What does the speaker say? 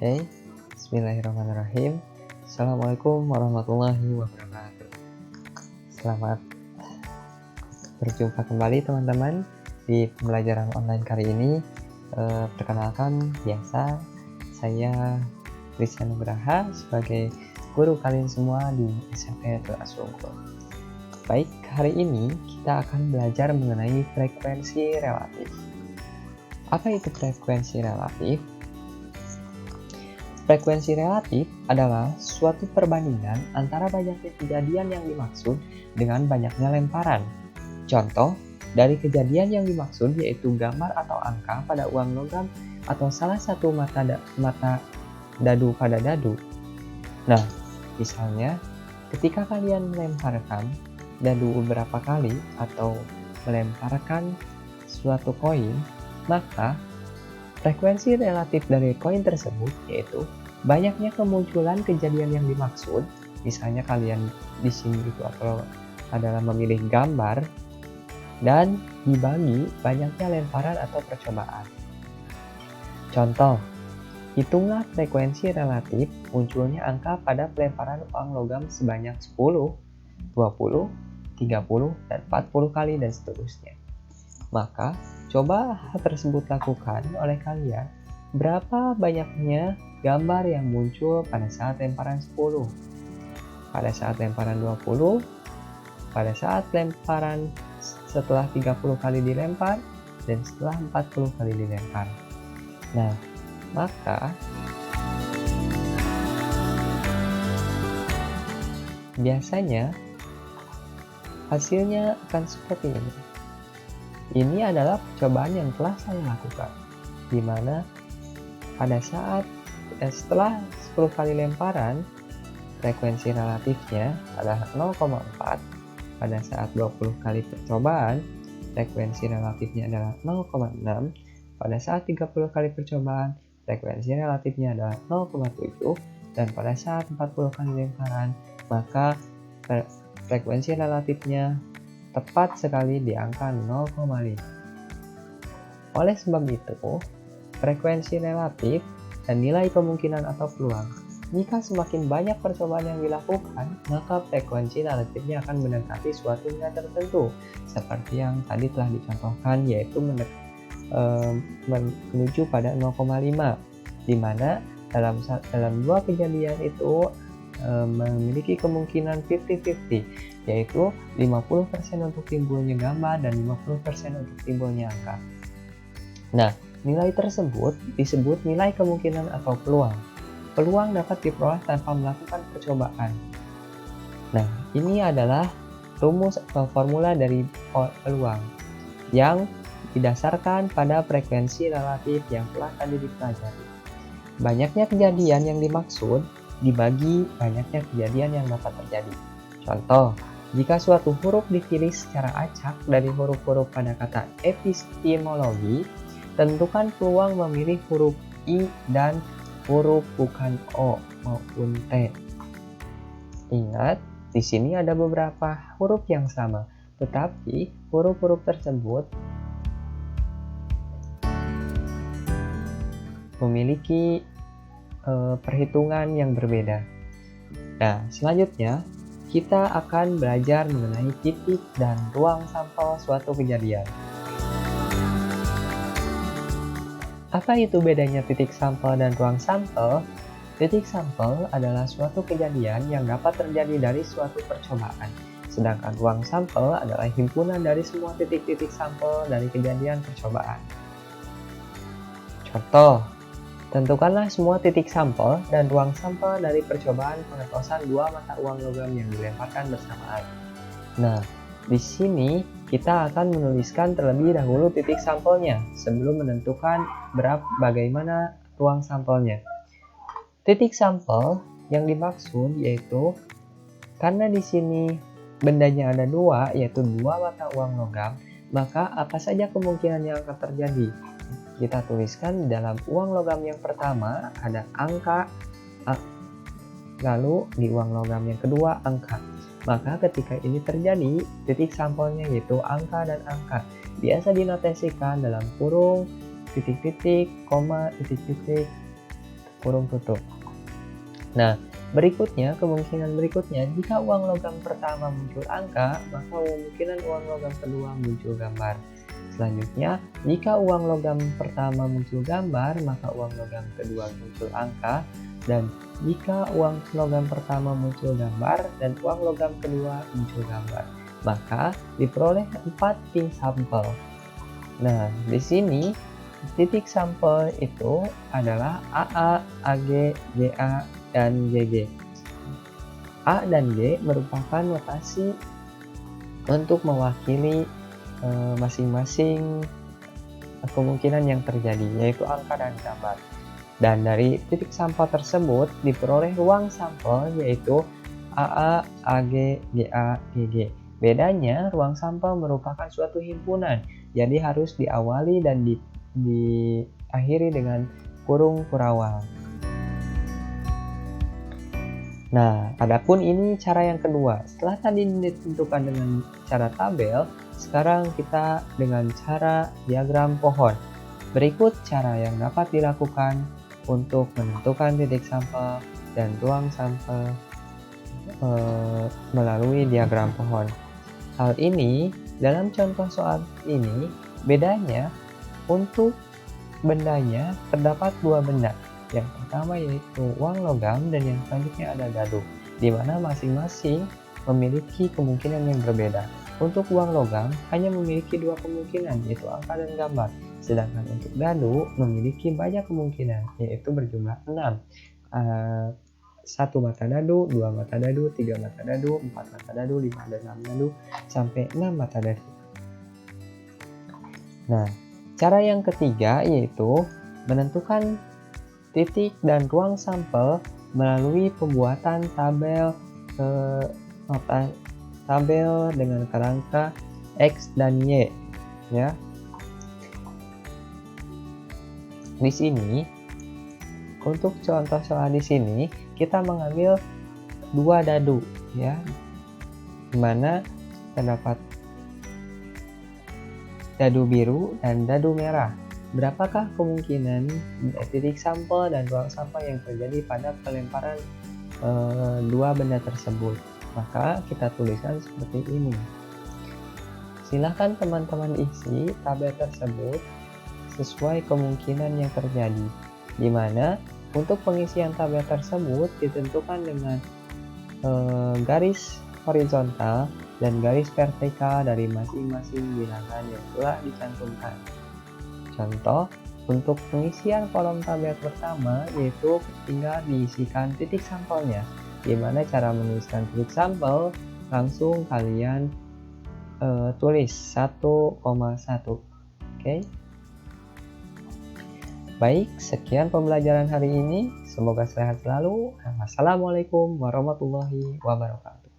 Oke, bismillahirrahmanirrahim. Assalamualaikum warahmatullahi wabarakatuh. Selamat berjumpa kembali teman-teman di pembelajaran online kali ini. Perkenalkan, biasa saya Christian Nugraha sebagai guru kalian semua di SMP Teras Unggul. Baik, hari ini kita akan belajar mengenai frekuensi relatif. Apa itu frekuensi relatif? Frekuensi relatif adalah suatu perbandingan antara banyaknya kejadian yang dimaksud dengan banyaknya lemparan. Contoh, dari kejadian yang dimaksud yaitu gambar atau angka pada uang logam atau salah satu mata dadu pada dadu. Nah, misalnya ketika kalian melemparkan dadu beberapa kali atau melemparkan suatu koin, maka frekuensi relatif dari koin tersebut yaitu banyaknya kemunculan kejadian yang dimaksud. Misalnya kalian di sini itu adalah memilih gambar dan dibagi banyaknya lemparan atau percobaan. Contoh, hitunglah frekuensi relatif munculnya angka pada pelemparan uang logam sebanyak 10, 20, 30, dan 40 kali dan seterusnya. Maka, coba hal tersebut lakukan oleh kalian. Berapa banyaknya gambar yang muncul pada saat lemparan 10, pada saat lemparan 20, pada saat lemparan setelah 30 kali dilempar, dan setelah 40 kali dilempar. Nah, maka biasanya hasilnya akan seperti ini. Ini adalah percobaan yang telah saya lakukan, di mana pada saat setelah 10 kali lemparan, frekuensi relatifnya adalah 0,4. Pada saat 20 kali percobaan, frekuensi relatifnya adalah 0,6. Pada saat 30 kali percobaan, frekuensi relatifnya adalah 0,7. Dan pada saat 40 kali lemparan, maka frekuensi relatifnya tepat sekali di angka 0,5. Oleh sebab itu, frekuensi relatif dan nilai kemungkinan atau peluang. Jika semakin banyak percobaan yang dilakukan, maka frekuensi relatifnya akan mendekati suatu nilai tertentu, seperti yang tadi telah dicontohkan, yaitu menuju pada 0,5, di mana dalam dua kejadian itu memiliki kemungkinan 50-50, yaitu 50% untuk timbulnya gambar dan 50% untuk timbulnya angka. Nah, nilai tersebut disebut nilai kemungkinan atau peluang. Peluang dapat diperoleh tanpa melakukan percobaan. Nah, ini adalah rumus atau formula dari peluang yang didasarkan pada frekuensi relatif yang telah tadi dipelajari. Banyaknya kejadian yang dimaksud dibagi banyaknya kejadian yang dapat terjadi. Contoh, jika suatu huruf dipilih secara acak dari huruf-huruf pada kata epistemologi, tentukan peluang memilih huruf I dan huruf bukan O maupun T. Ingat, di sini ada beberapa huruf yang sama, tetapi huruf-huruf tersebut memiliki perhitungan yang berbeda. Nah, selanjutnya kita akan belajar mengenai titik dan ruang sampel suatu kejadian. Apa itu bedanya titik sampel dan ruang sampel? Titik sampel adalah suatu kejadian yang dapat terjadi dari suatu percobaan, sedangkan ruang sampel adalah himpunan dari semua titik-titik sampel dari kejadian percobaan. Contoh, tentukanlah semua titik sampel dan ruang sampel dari percobaan pengetosan dua mata uang logam yang dilemparkan bersamaan. Nah, di sini kita akan menuliskan terlebih dahulu titik sampelnya sebelum menentukan bagaimana ruang sampelnya. Titik sampel yang dimaksud yaitu karena di sini bendanya ada dua, yaitu dua mata uang logam, maka apa saja kemungkinan yang akan terjadi? Kita tuliskan dalam uang logam yang pertama ada angka, lalu di uang logam yang kedua angka. Maka ketika ini terjadi, titik sampelnya yaitu angka dan angka biasa dinotasikan dalam kurung, titik-titik, koma, titik-titik, kurung tutup. Nah, kemungkinan berikutnya, jika uang logam pertama muncul angka, maka kemungkinan uang logam kedua muncul gambar. Selanjutnya, jika uang logam pertama muncul gambar, maka uang logam kedua muncul angka. Dan jika uang logam pertama muncul gambar dan uang logam kedua muncul gambar, maka diperoleh 4 pink sampel. Nah, di sini titik sampel itu adalah AA, AG, GA, dan GG. A dan G merupakan notasi untuk mewakili masing-masing kemungkinan yang terjadi, yaitu angka dan gambar. Dan dari titik sampel tersebut diperoleh ruang sampel, yaitu AA, AG, GA, GG. Bedanya, ruang sampel merupakan suatu himpunan, jadi harus diawali dan diakhiri dengan kurung kurawal. Nah, adapun ini cara yang kedua. Setelah tadi ditentukan dengan cara tabel, sekarang kita dengan cara diagram pohon. Berikut cara yang dapat dilakukan untuk menentukan titik sampel dan ruang sampel melalui diagram pohon. Hal ini, dalam contoh soal ini, bedanya untuk bendanya terdapat dua benda. Yang pertama yaitu uang logam dan yang selanjutnya ada dadu, di mana masing-masing memiliki kemungkinan yang berbeda. Untuk uang logam hanya memiliki dua kemungkinan, yaitu angka dan gambar. Sedangkan untuk dadu memiliki banyak kemungkinan, yaitu berjumlah 6. 1 mata dadu, 2 mata dadu, 3 mata dadu, 4 mata dadu, 5 dan 6 dadu, sampai 6 mata dadu. Nah, cara yang ketiga yaitu menentukan titik dan ruang sampel melalui pembuatan tabel dengan kerangka X dan Y, ya. Di sini untuk contoh soal di sini kita mengambil dua dadu, ya, di mana terdapat dadu biru dan dadu merah. Berapakah kemungkinan titik sampel dan ruang sampel yang terjadi pada pelemparan dua benda tersebut? Maka kita tuliskan seperti ini. Silahkan teman-teman isi tabel tersebut sesuai kemungkinan yang terjadi, di mana untuk pengisian tabel tersebut ditentukan dengan garis horizontal dan garis vertikal dari masing-masing bilangan yang telah dicantumkan. Contoh, untuk pengisian kolom tabel pertama yaitu tinggal diisikan titik sampelnya. Gimana cara menuliskan titik sampel? Langsung kalian tulis 1,1. Oke. Baik, sekian pembelajaran hari ini. Semoga sehat selalu. Wassalamualaikum warahmatullahi wabarakatuh.